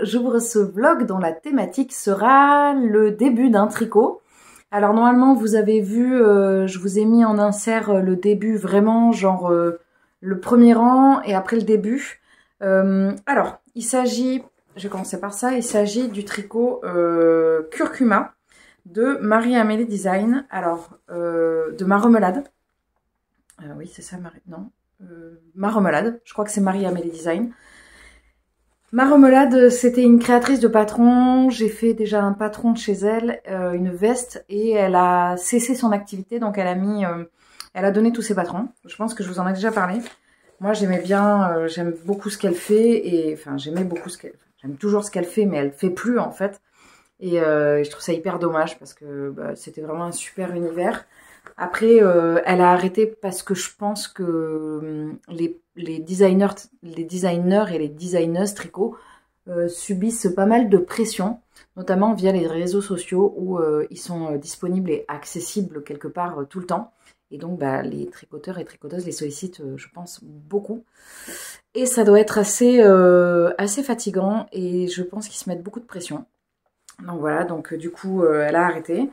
j'ouvre ce vlog dont la thématique sera le début d'un tricot. Alors normalement vous avez vu, je vous ai mis en insert le début vraiment genre le premier rang et après le début. Alors il s'agit, je vais commencer par ça, il s'agit du tricot Curcuma de Marie-Amélie Design, alors de Marmelade. Oui c'est ça, non Marmelade, je crois que c'est Marie-Amélie Design. Marmelade, c'était une créatrice de patron. J'ai fait déjà un patron de chez elle, une veste, et elle a cessé son activité, donc elle a donné tous ses patrons. Je pense que je vous en ai déjà parlé. Moi, j'aimais bien, j'aime beaucoup ce qu'elle fait, et enfin, j'aime toujours ce qu'elle fait, mais elle fait plus en fait. Et je trouve ça hyper dommage parce que bah, c'était vraiment un super univers. Après, elle a arrêté parce que je pense que les designers et les designeuses tricot subissent pas mal de pression, notamment via les réseaux sociaux où ils sont disponibles et accessibles quelque part tout le temps. Et donc, bah, les tricoteurs et tricoteuses les sollicitent, je pense, beaucoup. Et ça doit être assez fatigant et je pense qu'ils se mettent beaucoup de pression. Donc voilà, donc du coup, elle a arrêté.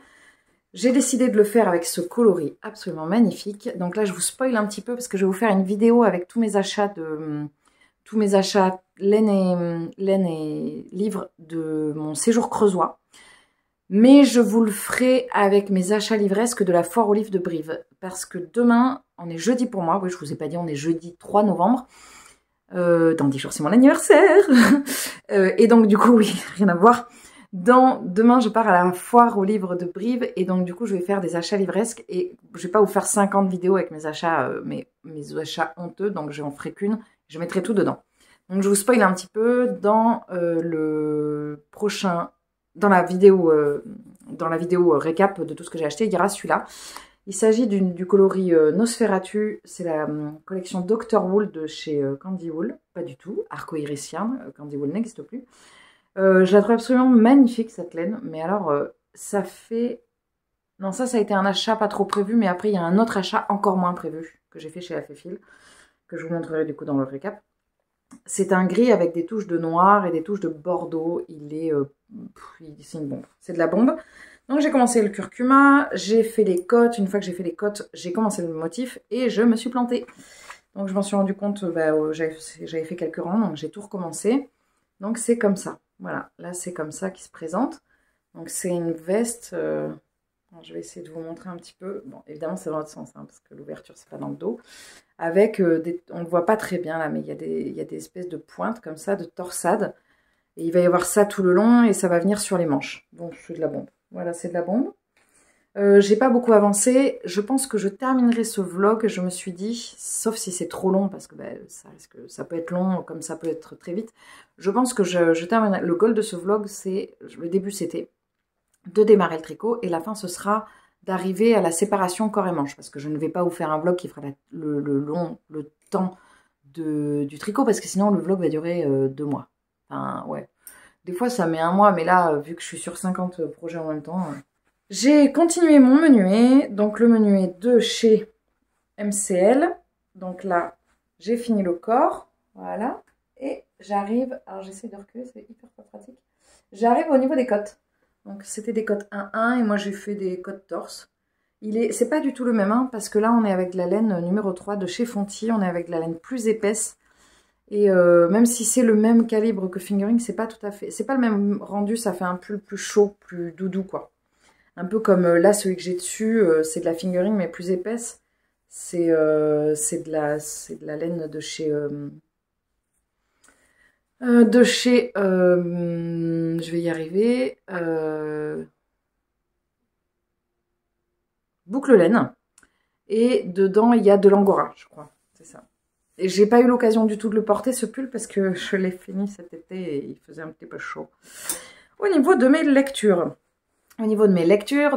J'ai décidé de le faire avec ce coloris absolument magnifique. Donc là, je vous spoil un petit peu parce que je vais vous faire une vidéo avec tous mes achats laine et livres de mon séjour creusois. Mais je vous le ferai avec mes achats livresques de la foire aux livres de Brive. Parce que demain, on est jeudi pour moi. Oui, je vous ai pas dit, on est jeudi 3 novembre. Dans 10 jours, c'est mon anniversaire. Et donc, du coup, oui, rien à voir. Demain, je pars à la foire aux livres de Brive et donc du coup, je vais faire des achats livresques et je vais pas vous faire 50 vidéos avec mes achats, mes achats honteux, donc je n'en ferai qu'une. Je mettrai tout dedans. Donc je vous spoil un petit peu dans dans la vidéo récap de tout ce que j'ai acheté. Il y aura celui-là. Il s'agit du coloris Nosferatu. C'est la collection Dr. Wool de chez Candy Wool. Pas du tout. Arco-Irisien. Candy Wool n'existe plus. Je la trouve absolument magnifique cette laine, mais alors ça fait... Non, ça a été un achat pas trop prévu, mais après il y a un autre achat encore moins prévu que j'ai fait chez Aféfil, que je vous montrerai du coup dans le récap. C'est un gris avec des touches de noir et des touches de bordeaux. C'est une bombe, c'est de la bombe. Donc j'ai commencé le curcuma, j'ai fait les côtes. Une fois que j'ai fait les côtes, j'ai commencé le motif et je me suis plantée. Donc je m'en suis rendu compte, j'avais fait quelques rangs, donc j'ai tout recommencé. Donc c'est comme ça. Voilà, là c'est comme ça qu'il se présente. Donc c'est une veste, je vais essayer de vous montrer un petit peu. Bon, évidemment c'est dans l'autre sens, hein, parce que l'ouverture c'est pas dans le dos. Avec, on ne le voit pas très bien là, mais il y a des espèces de pointes comme ça, de torsades. Et il va y avoir ça tout le long et ça va venir sur les manches. Donc c'est de la bombe. Voilà, c'est de la bombe. J'ai pas beaucoup avancé. Je pense que je terminerai ce vlog, je me suis dit, sauf si c'est trop long, parce que ben, ça peut être long, comme ça peut être très vite. Je pense que je terminerai. Le goal de ce vlog, c'est, le début c'était de démarrer le tricot, et la fin ce sera d'arriver à la séparation corps et manche, parce que je ne vais pas vous faire un vlog qui fera le temps du tricot, parce que sinon le vlog va durer 2 mois. Enfin, ouais. Des fois ça met 1 mois, mais là, vu que je suis sur 50 projets en même temps... J'ai continué mon menuet, donc le menuet de chez MCL. Donc là, j'ai fini le corps, voilà. Et j'arrive, alors j'essaie de reculer, c'est hyper pas pratique. J'arrive au niveau des côtes. Donc c'était des côtes 1-1 et moi j'ai fait des côtes torse. C'est pas du tout le même, hein, parce que là on est avec la laine numéro 3 de chez Fonty, on est avec de la laine plus épaisse. Et même si c'est le même calibre que Fingering, c'est pas tout à fait, c'est pas le même rendu, ça fait un pull plus chaud, plus doudou quoi. Un peu comme là, celui que j'ai dessus, c'est de la Fingering, mais plus épaisse. C'est de la laine de chez... je vais y arriver. Boucle laine. Et dedans, il y a de l'angora, je crois. C'est ça. Et j'ai pas eu l'occasion du tout de le porter, ce pull, parce que je l'ai fini cet été et il faisait un petit peu chaud. Au niveau de mes lectures...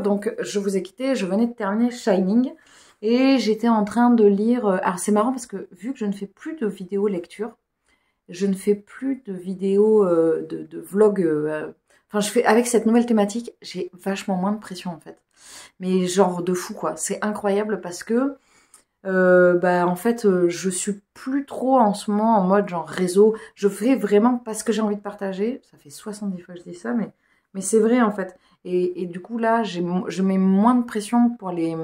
donc je vous ai quitté, je venais de terminer Shining et j'étais en train de lire. Alors c'est marrant parce que vu que je ne fais plus de vidéos lecture, je ne fais plus de vidéos de vlog. Enfin, avec cette nouvelle thématique, j'ai vachement moins de pression en fait. Mais genre de fou quoi. C'est incroyable parce que Bah en fait, je suis plus trop en ce moment en mode genre réseau. Je fais vraiment parce que j'ai envie de partager. Ça fait 70 fois que je dis ça, mais c'est vrai en fait. Et du coup là, je mets moins de pression pour les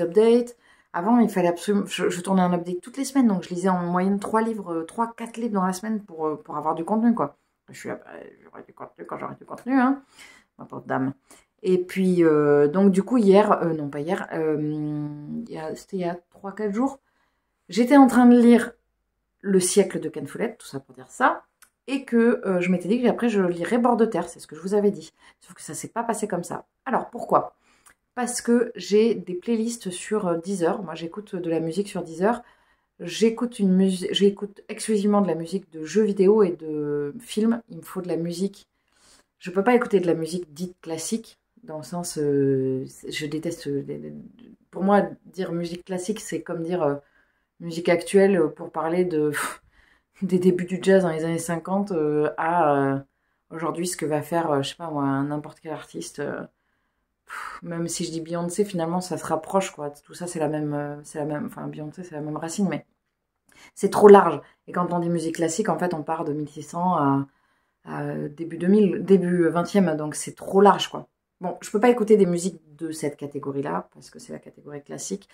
updates. Avant, il fallait absolument... Je tournais un update toutes les semaines, donc je lisais en moyenne 3 livres, 3-4 livres dans la semaine pour avoir du contenu, quoi. Je suis là, bah, j'aurai du contenu quand j'aurai du contenu, hein. Ma pauvre dame. Et puis, donc du coup, hier, non pas hier, c'était il y a 3-4 jours, j'étais en train de lire Le siècle de Ken Follett, tout ça pour dire ça, et que je m'étais dit qu'après je lirais Bord de terre, c'est ce que je vous avais dit. Sauf que ça s'est pas passé comme ça. Alors, pourquoi? Parce que j'ai des playlists sur Deezer. Moi, j'écoute de la musique sur Deezer. J'écoute exclusivement de la musique de jeux vidéo et de films. Il me faut de la musique. Je peux pas écouter de la musique dite classique, dans le sens, je déteste. Pour moi, dire musique classique, c'est comme dire musique actuelle pour parler des débuts du jazz dans les années 50 à aujourd'hui ce que va faire, je sais pas moi, n'importe quel artiste. Même si je dis Beyoncé, finalement, ça se rapproche, quoi. Tout ça, enfin, Beyoncé, c'est la même racine, mais c'est trop large. Et quand on dit musique classique, en fait, on part de 1600 à début 2000, début 20e, donc c'est trop large, quoi. Bon, je peux pas écouter des musiques de cette catégorie-là, parce que c'est la catégorie classique,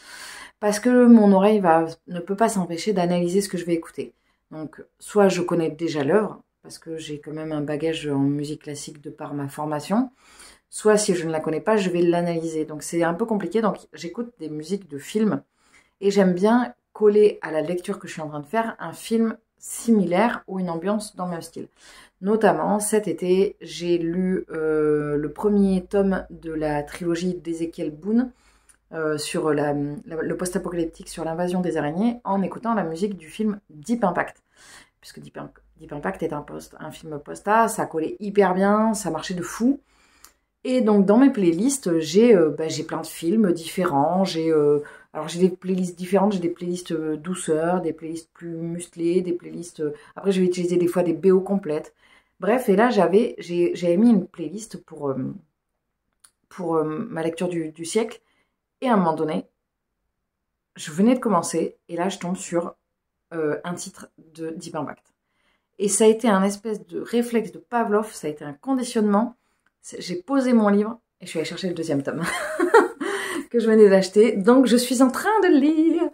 parce que mon oreille ne peut pas s'empêcher d'analyser ce que je vais écouter. Donc, soit je connais déjà l'œuvre, parce que j'ai quand même un bagage en musique classique de par ma formation, soit si je ne la connais pas, je vais l'analyser. Donc c'est un peu compliqué, donc j'écoute des musiques de films, et j'aime bien coller à la lecture que je suis en train de faire un film similaire ou une ambiance dans le même style. Notamment, cet été, j'ai lu le premier tome de la trilogie d'Ezekiel Boone sur le post-apocalyptique sur l'invasion des araignées en écoutant la musique du film Deep Impact. Puisque Deep Impact est un film posta, ça collait hyper bien, ça marchait de fou. Et donc dans mes playlists, j'ai plein de films différents. Alors j'ai des playlists différentes, j'ai des playlists douceur, des playlists plus musclées, des playlists. Après je vais utiliser des fois des BO complètes. Bref, et là j'avais mis une playlist pour ma lecture du siècle. Et à un moment donné, je venais de commencer et là je tombe sur un titre de Deep Impact. Et ça a été un espèce de réflexe de Pavlov, ça a été un conditionnement. J'ai posé mon livre et je suis allée chercher le deuxième tome que je venais d'acheter. Donc je suis en train de lire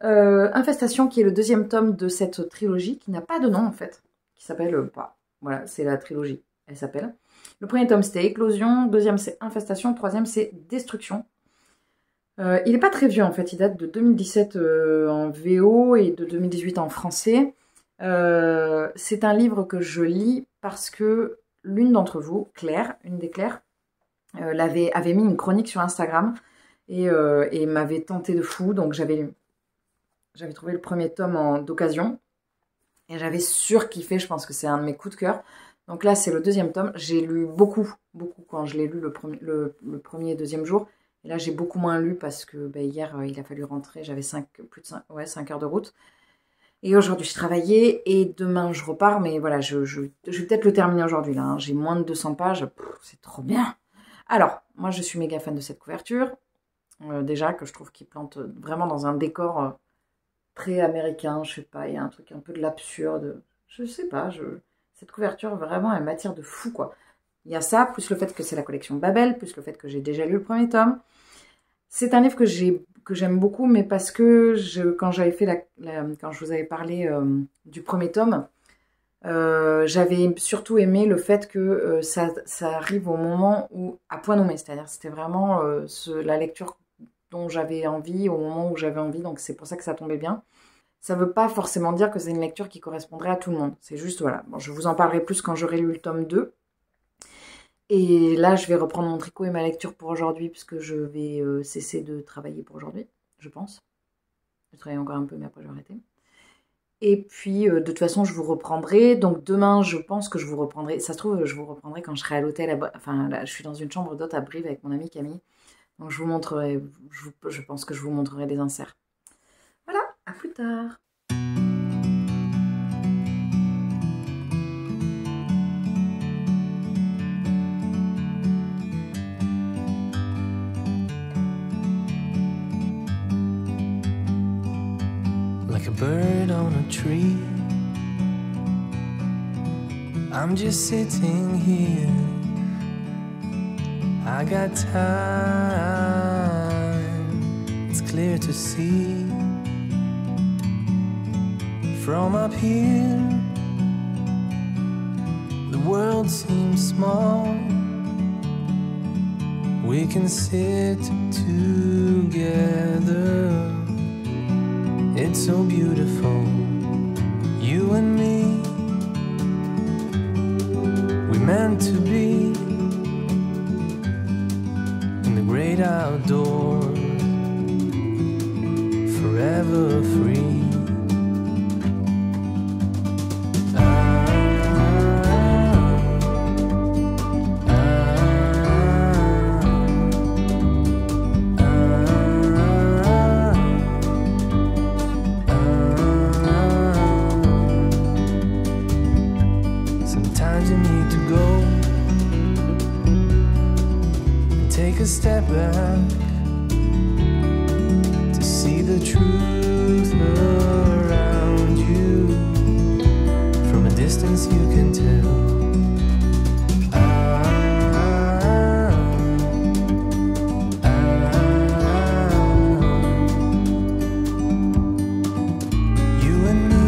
Infestation, qui est le deuxième tome de cette trilogie, qui n'a pas de nom en fait, qui s'appelle pas. Voilà, c'est la trilogie, elle s'appelle. Le premier tome c'était Éclosion, deuxième c'est Infestation, troisième c'est Destruction. Il n'est pas très vieux en fait, il date de 2017 en VO et de 2018 en français. C'est un livre que je lis parce que l'une d'entre vous, Claire, une des Claires, avait mis une chronique sur Instagram et m'avait tenté de fou. Donc j'avais trouvé le premier tome d'occasion et j'avais surkiffé. Je pense que c'est un de mes coups de cœur. Donc là, c'est le deuxième tome. J'ai lu beaucoup quand je l'ai lu le premier et deuxième jour. Et là, j'ai beaucoup moins lu parce que hier, il a fallu rentrer. J'avais 5 heures de route. Et aujourd'hui, je travaillais et demain, je repars. Mais voilà, je vais peut-être le terminer aujourd'hui. Là, hein. J'ai moins de 200 pages. C'est trop bien. Alors, moi, je suis méga fan de cette couverture. Déjà, que je trouve qu'il plante vraiment dans un décor très américain. Je sais pas, il y a un truc un peu de l'absurde. Je sais pas, cette couverture, vraiment, elle m'attire de fou, quoi. Il y a ça, plus le fait que c'est la collection Babel, plus le fait que j'ai déjà lu le premier tome. C'est un livre que j'aime beaucoup, mais parce que quand j'avais fait quand je vous avais parlé du premier tome, j'avais surtout aimé le fait que ça arrive au moment où, à point nommé, c'est-à-dire c'était vraiment la lecture dont j'avais envie, au moment où j'avais envie, donc c'est pour ça que ça tombait bien. Ça ne veut pas forcément dire que c'est une lecture qui correspondrait à tout le monde. C'est juste, voilà. Bon, je vous en parlerai plus quand j'aurai lu le tome 2. Et là, je vais reprendre mon tricot et ma lecture pour aujourd'hui, puisque je vais cesser de travailler pour aujourd'hui, je pense. Je travaille encore un peu, mais après, je vais arrêter. Et puis, de toute façon, je vous reprendrai. Donc, demain, je pense que je vous reprendrai. Ça se trouve, je vous reprendrai quand je serai à l'hôtel. Enfin, là, je suis dans une chambre d'hôte à Brive avec mon amie Camille. Donc, je vous montrerai. Je pense que je vous montrerai des inserts. Voilà, à plus tard. like a bird on a tree. I'm just sitting here. I got time, it's clear to see. From up here, the world seems small. We can sit together. It's so beautiful, you and me. We meant to be in the great outdoors, forever free. Sometimes you need to go and take a step back to see the truth around you. From a distance you can tell. You and me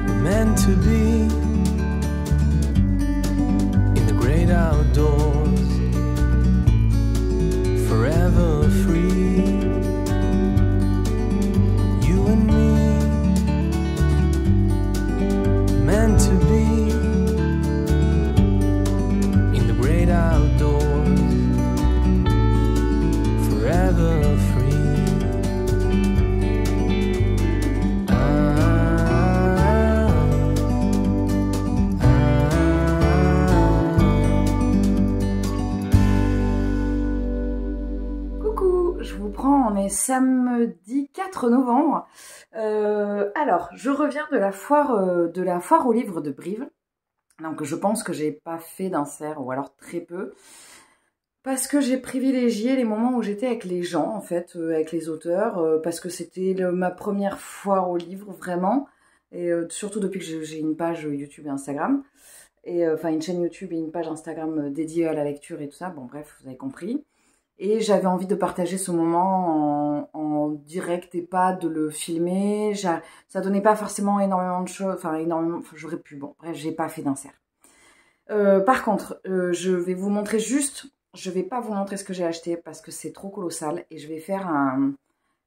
were meant to be in the great outdoors, forever free. You and me, meant to be in the great outdoors, forever free. Coucou, je vous prends, on est samedi 4 novembre. Alors, je reviens de la foire au livre de Brive. Donc, je pense que j'ai pas fait d'insert, ou alors très peu. Parce que j'ai privilégié les moments où j'étais avec les gens, en fait, avec les auteurs, parce que c'était ma première foire au livre, vraiment. Et surtout depuis que j'ai une page YouTube et Instagram. Et enfin, une chaîne YouTube et une page Instagram dédiée à la lecture et tout ça. Bon, bref, vous avez compris. Et j'avais envie de partager ce moment en direct et pas de le filmer. Ça donnait pas forcément énormément de choses, enfin j'aurais pu, bon bref, j'ai pas fait d'insert. Par contre, je vais vous montrer juste, je vais pas vous montrer ce que j'ai acheté parce que c'est trop colossal et je vais faire une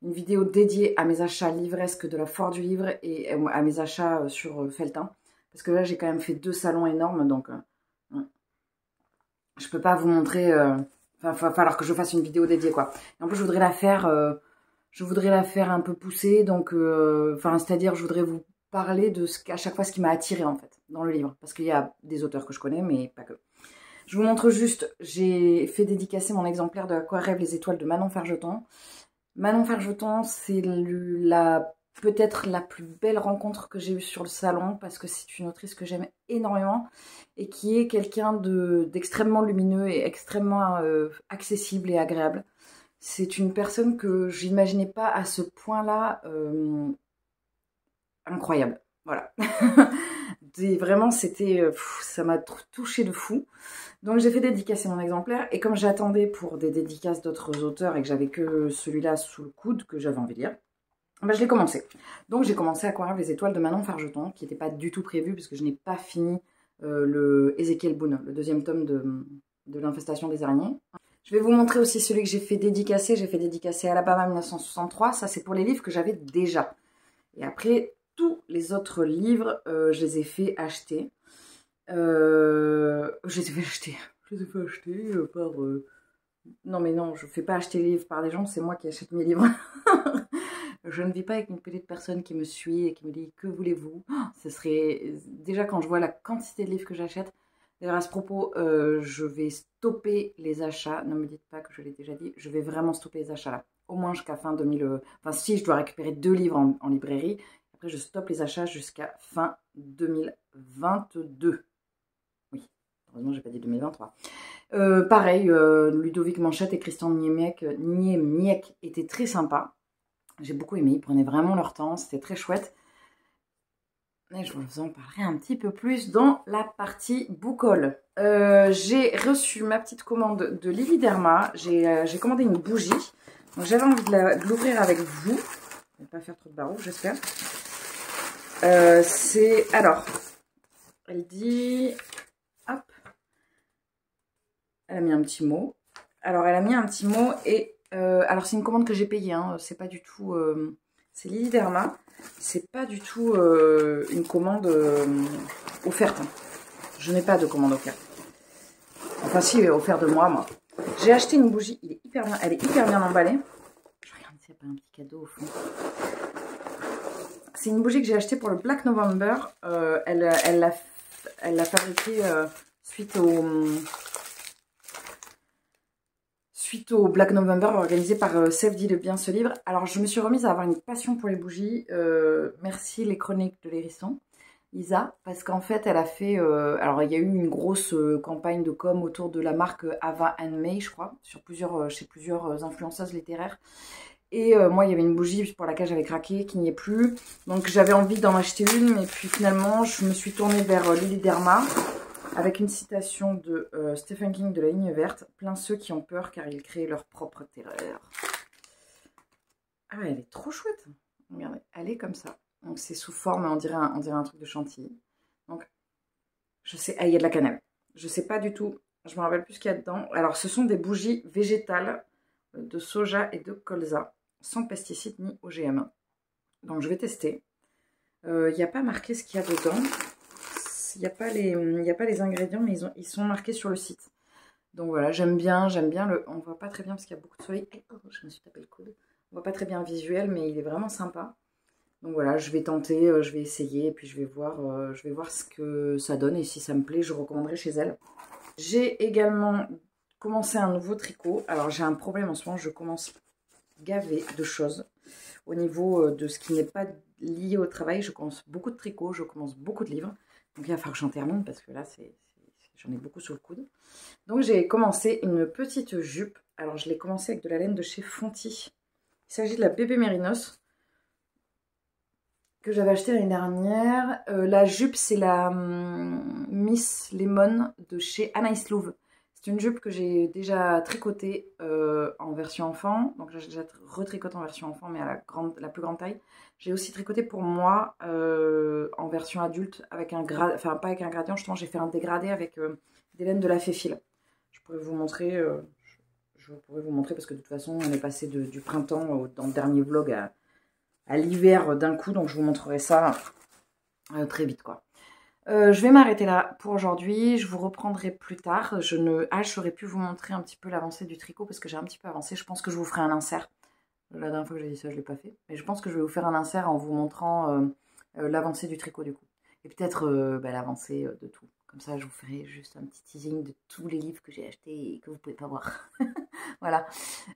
vidéo dédiée à mes achats livresques de la foire du livre et à mes achats sur Felletin. Parce que là, j'ai quand même fait 2 salons énormes, donc je peux pas vous montrer... Enfin, il va falloir que je fasse une vidéo dédiée, quoi. Et en plus, je voudrais la faire un peu poussée, donc, c'est-à-dire, je voudrais vous parler de à chaque fois ce qui m'a attiré, en fait, dans le livre. Parce qu'il y a des auteurs que je connais, mais pas que. Je vous montre juste, j'ai fait dédicacer mon exemplaire de À quoi rêvent les étoiles de Manon Fargeton. Manon Fargeton, c'est peut-être la plus belle rencontre que j'ai eue sur le salon, parce que c'est une autrice que j'aime énormément et qui est quelqu'un d'extrêmement lumineux et extrêmement accessible et agréable. C'est une personne que j'imaginais pas à ce point-là incroyable. Voilà. Vraiment, ça m'a touché de fou. Donc j'ai fait dédicacer mon exemplaire et comme j'attendais pour des dédicaces d'autres auteurs et que j'avais que celui-là sous le coude que j'avais envie de lire, ben, je l'ai commencé. Donc j'ai commencé à Aquarelle les étoiles de Manon Fargeton, qui n'était pas du tout prévu puisque je n'ai pas fini le Ezekiel Boone, le 2e tome de l'infestation des araignées. Je vais vous montrer aussi celui que j'ai fait dédicacer. J'ai fait dédicacer Alabama 1963. Ça, c'est pour les livres que j'avais déjà. Et après, tous les autres livres, je les ai fait acheter. Je les ai fait acheter par... Non, mais non, je ne fais pas acheter les livres par des gens. C'est moi qui achète mes livres. Je ne vis pas avec une petite personne qui me suit et qui me dit « Que voulez-vous ?» Ce serait... Déjà, quand je vois la quantité de livres que j'achète, d'ailleurs, à ce propos, je vais stopper les achats. Ne me dites pas que je l'ai déjà dit. Je vais vraiment stopper les achats là. Au moins jusqu'à fin 2000... Enfin, si, je dois récupérer 2 livres en librairie. Après, je stoppe les achats jusqu'à fin 2022. Oui, heureusement, j'ai pas dit 2023. Pareil, Ludovic Manchette et Christian Niemiec étaient très sympas. J'ai beaucoup aimé, ils prenaient vraiment leur temps, c'était très chouette. Et je vous en parlerai un petit peu plus dans la partie book haul. J'ai reçu ma petite commande de Lily Derma. J'ai commandé une bougie. Donc j'avais envie de l'ouvrir avec vous. Je ne vais pas faire trop de barreaux, j'espère. Alors, elle dit... Hop. Elle a mis un petit mot. Alors, elle a mis un petit mot et... alors, c'est une commande que j'ai payée. Hein, c'est pas du tout... c'est Lily Derma. C'est pas du tout une commande offerte. Hein. Je n'ai pas de commande offerte. Enfin, si, offerte de moi. J'ai acheté une bougie. Elle est hyper bien emballée. Je regarde s'il n'y a pas un petit cadeau au fond. C'est une bougie que j'ai achetée pour le Black November. Elle l'a fabriquée suite au Black November organisé par Sève dit de bien ce livre. Alors, je me suis remise à avoir une passion pour les bougies. Merci les chroniques de l'hérisson, Isa, parce qu'en fait, elle a fait... alors, il y a eu une grosse campagne de com autour de la marque Ava and May, je crois, chez plusieurs influenceuses littéraires. Et moi, il y avait une bougie pour laquelle j'avais craqué, qui n'y est plus. Donc, j'avais envie d'en acheter une, mais puis finalement, je me suis tournée vers Lily Derma, avec une citation de Stephen King de La Ligne Verte. Plein ceux qui ont peur car ils créent leur propre terreur. Ah ouais, elle est trop chouette. Regardez, elle est comme ça. Donc, c'est sous forme, on dirait un truc de chantilly. Donc, je sais... Ah, il y a de la cannelle. Je sais pas du tout. Je me rappelle plus ce qu'il y a dedans. Alors, ce sont des bougies végétales de soja et de colza, sans pesticides ni OGM. Donc je vais tester. Il n'y a pas marqué ce qu'il y a dedans. Il n'y a pas les ingrédients, mais ils sont marqués sur le site. Donc voilà, j'aime bien le... On voit pas très bien parce qu'il y a beaucoup de soleil. Oh, je me suis tapé le coude. On voit pas très bien le visuel, mais il est vraiment sympa. Donc voilà, je vais tenter, je vais essayer et puis je vais voir ce que ça donne. Et si ça me plaît, je recommanderai chez elle. J'ai également commencé un nouveau tricot. Alors j'ai un problème en ce moment, je commence gavé de choses. Au niveau de ce qui n'est pas lié au travail, je commence beaucoup de tricots, je commence beaucoup de livres. Donc il va falloir que j'en termine parce que là, j'en ai beaucoup sur le coude. Donc j'ai commencé une petite jupe. Alors je l'ai commencé avec de la laine de chez Fonty. Il s'agit de la Bébé Mérinos que j'avais acheté l'année dernière. La jupe, c'est la Miss Lemon de chez Anaïs Louve. C'est une jupe que j'ai déjà tricotée en version enfant. Donc j'ai déjà retricoté en version enfant, mais à la plus grande taille. J'ai aussi tricoté pour moi en version adulte, avec un gradient, enfin pas avec un gradient, justement j'ai fait un dégradé avec des laines de la Féfile. Je pourrais vous montrer, parce que de toute façon on est passé du printemps dans le dernier vlog à l'hiver d'un coup, donc je vous montrerai ça très vite quoi. Je vais m'arrêter là pour aujourd'hui, je vous reprendrai plus tard. J'aurais pu vous montrer un petit peu l'avancée du tricot parce que j'ai un petit peu avancé. Je pense que je vous ferai un insert. La dernière fois que j'ai dit ça, je ne l'ai pas fait. Mais je pense que je vais vous faire un insert en vous montrant l'avancée du tricot du coup. Et peut-être l'avancée de tout. Comme ça, je vous ferai juste un petit teasing de tous les livres que j'ai achetés et que vous ne pouvez pas voir. Voilà.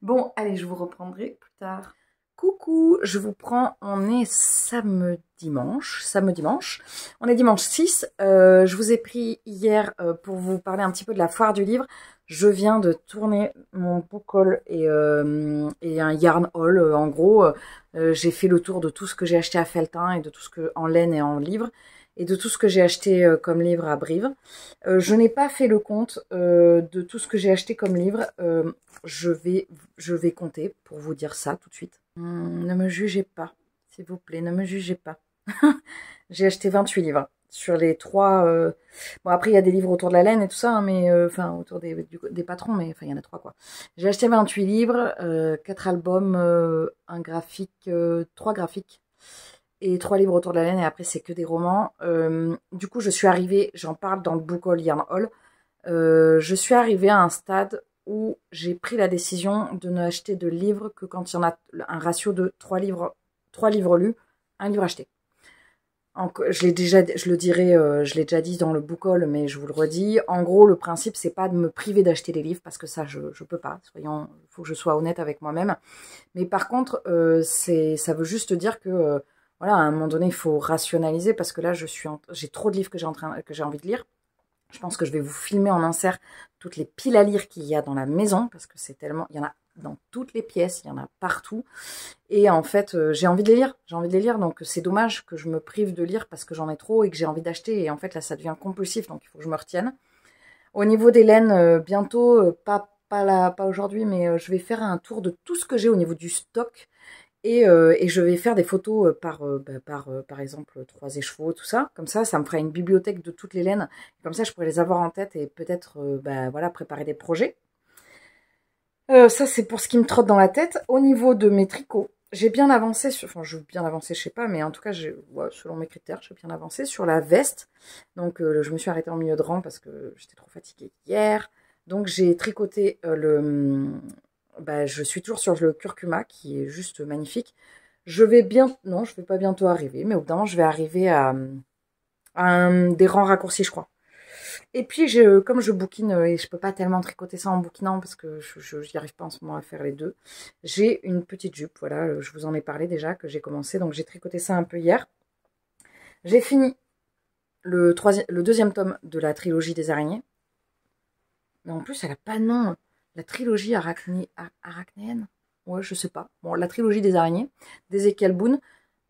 Bon, allez, je vous reprendrai plus tard. Coucou, je vous prends, on est samedi dimanche. On est dimanche 6. Je vous ai pris hier pour vous parler un petit peu de la foire du livre. Je viens de tourner mon book haul et un yarn haul. En gros, j'ai fait le tour de tout ce que j'ai acheté à Felletin et de tout ce que en laine et en livre. Et de tout ce que j'ai acheté comme livre à Brive. Je n'ai pas fait le compte de tout ce que j'ai acheté comme livre. Je vais compter pour vous dire ça tout de suite. Ne me jugez pas, s'il vous plaît, ne me jugez pas. J'ai acheté 28 livres sur les 3... Bon, après, il y a des livres autour de la laine et tout ça, hein, mais enfin, autour des patrons, mais enfin, il y en a 3, quoi. J'ai acheté 28 livres, 4 albums, un graphique, 3 graphiques. Et 3 livres autour de la laine, et après c'est que des romans. Du coup, je suis arrivée, j'en parle dans le book haul, yarn haul, je suis arrivée à un stade où j'ai pris la décision de n'acheter de livres que quand il y en a un ratio de 3 livres lus, 1 livre acheté. Je l'ai déjà dit dans le book haul, mais je vous le redis. En gros, le principe, c'est pas de me priver d'acheter des livres, parce que ça, je peux pas. Il faut que je sois honnête avec moi-même. Mais par contre, ça veut juste dire que voilà, à un moment donné, il faut rationaliser parce que là, j'ai trop de livres que j'ai envie de lire. Je pense que je vais vous filmer en insert toutes les piles à lire qu'il y a dans la maison parce que c'est tellement, il y en a dans toutes les pièces, il y en a partout. Et en fait, j'ai envie de les lire. J'ai envie de les lire, donc c'est dommage que je me prive de lire parce que j'en ai trop et que j'ai envie d'acheter. Et en fait, là, ça devient compulsif, donc il faut que je me retienne. Au niveau des laines, bientôt, pas aujourd'hui, mais je vais faire un tour de tout ce que j'ai au niveau du stock. Et je vais faire des photos par exemple 3 écheveaux, tout ça. Comme ça me fera une bibliothèque de toutes les laines. Comme ça, je pourrais les avoir en tête et peut-être voilà, préparer des projets. Ça, c'est pour ce qui me trotte dans la tête. Au niveau de mes tricots, j'ai bien avancé sur... Enfin, je bien avancé, je sais pas, mais en tout cas, selon mes critères, j'ai bien avancé sur la veste. Donc, je me suis arrêtée en milieu de rang parce que j'étais trop fatiguée hier. Donc, j'ai tricoté je suis toujours sur le curcuma, qui est juste magnifique. Non, je vais pas bientôt arriver, mais au bout d'un moment, je vais arriver à des rangs raccourcis, je crois. Et puis, comme je bouquine, et je peux pas tellement tricoter ça en bouquinant, parce que je n'y arrive pas en ce moment à faire les deux, j'ai une petite jupe, voilà, je vous en ai parlé déjà, que j'ai commencé, donc j'ai tricoté ça un peu hier. J'ai fini le deuxième tome de la trilogie des araignées. Mais en plus, elle a pas de nom. La trilogie arachnéenne. Ouais, je sais pas. Bon, la trilogie des araignées, d'Ezekiel Boone.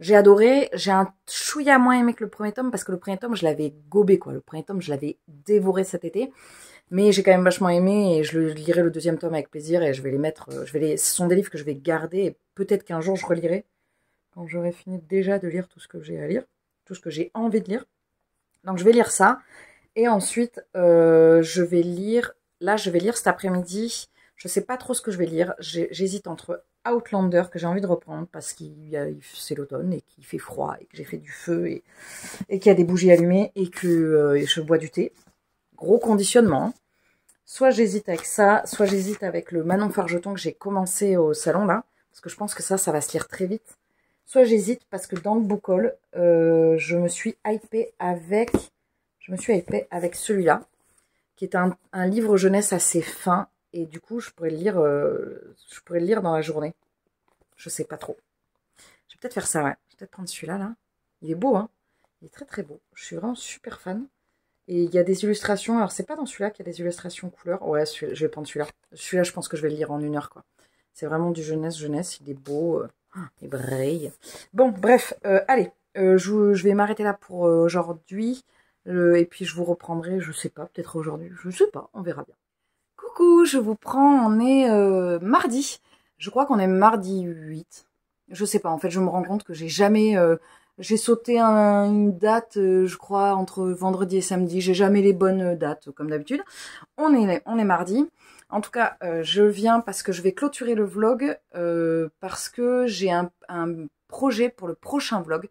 J'ai adoré. J'ai un chouïa moins aimé que le premier tome parce que le premier tome, je l'avais gobé, quoi. Le premier tome, je l'avais dévoré cet été. Mais j'ai quand même vachement aimé et je lirai le deuxième tome avec plaisir et je vais les mettre. Ce sont des livres que je vais garder et peut-être qu'un jour je relirai quand j'aurai fini déjà de lire tout ce que j'ai à lire, tout ce que j'ai envie de lire. Donc je vais lire ça et ensuite je vais lire. Là, je vais lire cet après-midi. Je sais pas trop ce que je vais lire. J'hésite entre Outlander, que j'ai envie de reprendre, parce que c'est l'automne et qu'il fait froid, et que j'ai fait du feu, et qu'il y a des bougies allumées, et que je bois du thé. Gros conditionnement. Soit j'hésite avec ça, soit j'hésite avec le Manon Fargeton que j'ai commencé au salon, là, parce que je pense que ça va se lire très vite. Soit j'hésite, parce que dans le book haul, je me suis hypée avec celui-là, qui est un livre jeunesse assez fin, et du coup, je pourrais le lire dans la journée. Je sais pas trop. Je vais peut-être faire ça, ouais. Je vais peut-être prendre celui-là, là. Il est beau, hein. Il est très très beau. Je suis vraiment super fan. Et il y a des illustrations. Alors, c'est pas dans celui-là qu'il y a des illustrations couleurs. Ouais, je vais prendre celui-là. Celui-là, je pense que je vais le lire en 1 heure, quoi. C'est vraiment du jeunesse. Il est beau. Il brille. Bon, bref. Allez. Je vais m'arrêter là pour aujourd'hui. Et puis, je vous reprendrai, je sais pas, peut-être aujourd'hui. Je sais pas, on verra bien. Coucou, je vous prends, on est mardi. Je crois qu'on est mardi 8. Je sais pas, en fait, je me rends compte que j'ai jamais... j'ai sauté une date, je crois, entre vendredi et samedi. J'ai jamais les bonnes dates, comme d'habitude. On est mardi. En tout cas, je viens parce que je vais clôturer le vlog, parce que j'ai un projet pour le prochain vlog.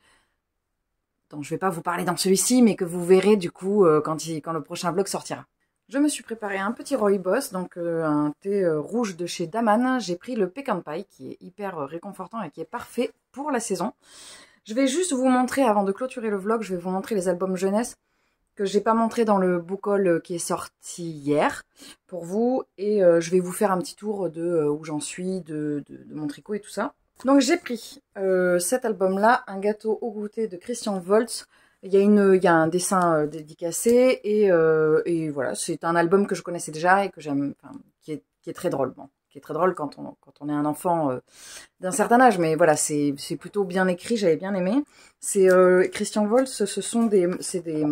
Donc, je vais pas vous parler dans celui-ci, mais que vous verrez, du coup, quand le prochain vlog sortira. Je me suis préparé un petit rooibos, donc un thé rouge de chez Daman. J'ai pris le Pecan Pie, qui est hyper réconfortant et qui est parfait pour la saison. Je vais juste vous montrer, avant de clôturer le vlog, je vais vous montrer les albums jeunesse que j'ai pas montré dans le book haul qui est sorti hier pour vous. Et je vais vous faire un petit tour de où j'en suis, de mon tricot et tout ça. Donc j'ai pris cet album-là, Un gâteau au goûter de Christian Volz. Il y a un dessin dédicacé et voilà, c'est un album que je connaissais déjà et que j'aime, enfin, qui est très drôle, bon, qui est très drôle quand on est un enfant d'un certain âge, mais voilà, c'est plutôt bien écrit, j'avais bien aimé. C'est Christian Volz, c'est des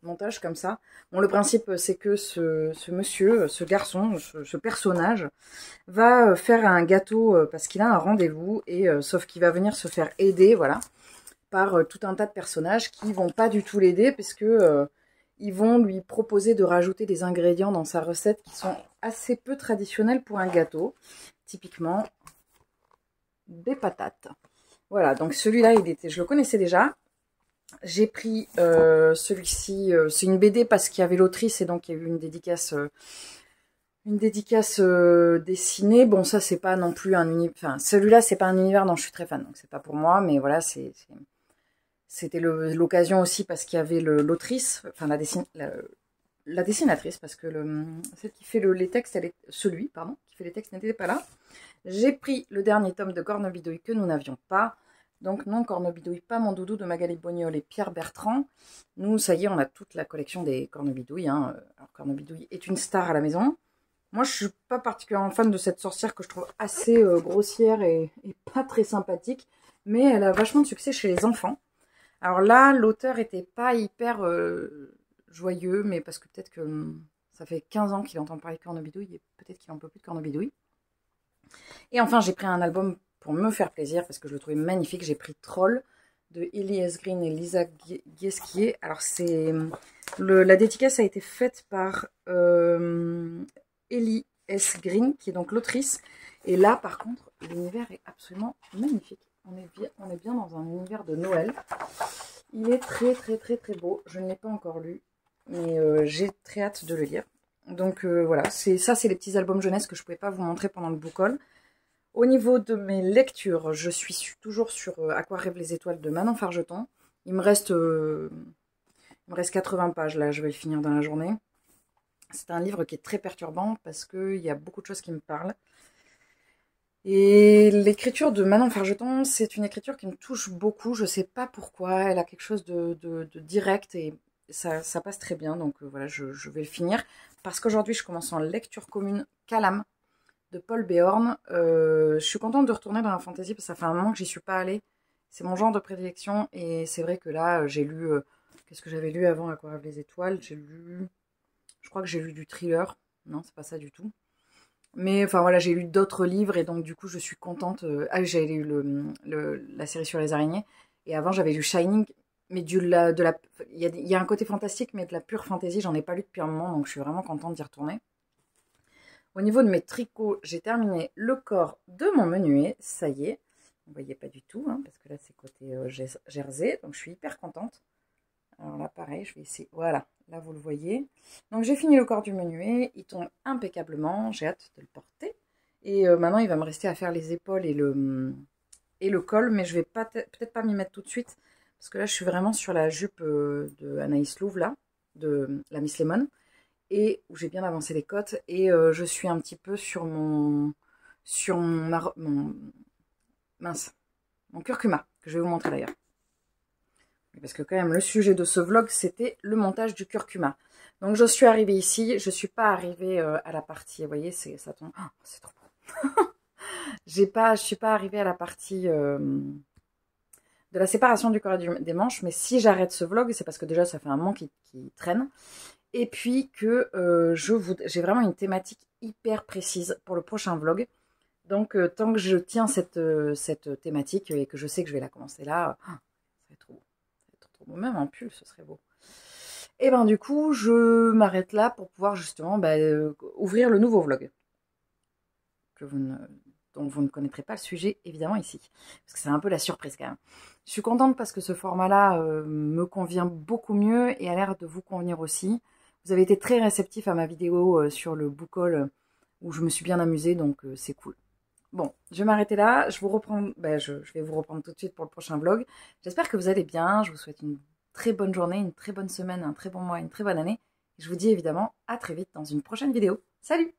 montages comme ça. Bon, le principe c'est que ce monsieur, ce garçon, ce personnage va faire un gâteau parce qu'il a un rendez-vous et sauf qu'il va venir se faire aider, voilà, par tout un tas de personnages qui vont pas du tout l'aider puisque ils vont lui proposer de rajouter des ingrédients dans sa recette qui sont assez peu traditionnels pour un gâteau. Typiquement, des patates. Voilà, donc celui-là, je le connaissais déjà. J'ai pris celui-ci, c'est une BD parce qu'il y avait l'autrice et donc il y a eu une dédicace dessinée. Bon, ça, c'est pas non plus un univers... Enfin, celui-là, c'est pas un univers dont je suis très fan, donc c'est pas pour moi, mais voilà, c'était l'occasion aussi parce qu'il y avait l'autrice, enfin la dessinatrice, parce que celle qui fait les textes, qui fait les textes n'était pas là. J'ai pris le dernier tome de Cornebidouille que nous n'avions pas. Donc non, Cornebidouille, pas mon doudou de Magali Bognol et Pierre Bertrand. Nous, ça y est, on a toute la collection des Cornebidouilles. Hein. Alors Cornebidouille est une star à la maison. Moi, je suis pas particulièrement fan de cette sorcière que je trouve assez grossière et pas très sympathique. Mais elle a vachement de succès chez les enfants. Alors là, l'auteur était pas hyper joyeux, mais parce que peut-être que ça fait 15 ans qu'il entend parler de Cornebidouille et peut-être qu'il en peut plus de Cornebidouille. Et enfin, j'ai pris un album pour me faire plaisir parce que je le trouvais magnifique. J'ai pris Troll de Ellie S. Green et Lisa Guesquier. Alors, la dédicace a été faite par Ellie S. Green, qui est donc l'autrice. Et là, par contre, l'univers est absolument magnifique. On est bien dans un univers de Noël. Il est très, très, très, très beau. Je ne l'ai pas encore lu, mais j'ai très hâte de le lire. Donc voilà, c'est les petits albums jeunesse que je ne pouvais pas vous montrer pendant le book haul. Au niveau de mes lectures, je suis toujours sur À quoi rêvent les étoiles de Manon Fargeton. Il me reste 80 pages là, je vais le finir dans la journée. C'est un livre qui est très perturbant parce qu'il y a beaucoup de choses qui me parlent. Et l'écriture de Manon Fargeton, c'est une écriture qui me touche beaucoup. Je ne sais pas pourquoi, elle a quelque chose de direct et ça passe très bien. Donc voilà, je vais le finir. Parce qu'aujourd'hui, je commence en lecture commune Calam de Paul Béorn. Je suis contente de retourner dans la fantasy parce que ça fait un moment que j'y suis pas allée. C'est mon genre de prédilection et c'est vrai que là, j'ai lu... qu'est-ce que j'avais lu avant À quoi rêvent les étoiles? Je crois que j'ai lu du thriller. Non, c'est pas ça du tout. Mais enfin voilà, j'ai lu d'autres livres et donc du coup je suis contente. J'ai lu la série sur les araignées et avant j'avais lu Shining, mais il y a un côté fantastique mais de la pure fantasy, j'en ai pas lu depuis un moment donc je suis vraiment contente d'y retourner. Au niveau de mes tricots, j'ai terminé le corps de mon menuet, ça y est. Vous ne voyez pas du tout hein, parce que là c'est côté jersey, donc je suis hyper contente. Alors là, pareil, je vais essayer. Voilà, là, vous le voyez. Donc, j'ai fini le corps du menuet. Il tombe impeccablement. J'ai hâte de le porter. Et maintenant, il va me rester à faire les épaules et le col. Mais je vais peut-être pas m'y mettre tout de suite. Parce que là, je suis vraiment sur la jupe de Anaïs Louve, là, de la Miss Lemon. Et où j'ai bien avancé les côtes. Et je suis un petit peu sur mon curcuma, que je vais vous montrer d'ailleurs. Parce que quand même, le sujet de ce vlog, c'était le montage du curcuma. Donc, je suis arrivée ici. Je ne suis pas arrivée à la partie... Vous voyez, ça tombe... Oh, c'est trop beau. Je ne suis pas arrivée à la partie de la séparation du corps et des manches. Mais si j'arrête ce vlog, c'est parce que déjà, ça fait un moment qu'il traîne. Et puis que j'ai vraiment une thématique hyper précise pour le prochain vlog. Donc, tant que je tiens cette thématique et que je sais que je vais la commencer là, ça va être trop beau. Même en pull, ce serait beau. Et ben du coup, je m'arrête là pour pouvoir justement ouvrir le nouveau vlog. Dont vous ne connaîtrez pas le sujet, évidemment, ici. Parce que c'est un peu la surprise, quand même. Je suis contente parce que ce format-là me convient beaucoup mieux et a l'air de vous convenir aussi. Vous avez été très réceptifs à ma vidéo sur le book haul où je me suis bien amusée, donc c'est cool. Bon, je vais m'arrêter là. Je vais vous reprendre tout de suite pour le prochain vlog. J'espère que vous allez bien. Je vous souhaite une très bonne journée, une très bonne semaine, un très bon mois, une très bonne année. Je vous dis évidemment à très vite dans une prochaine vidéo. Salut!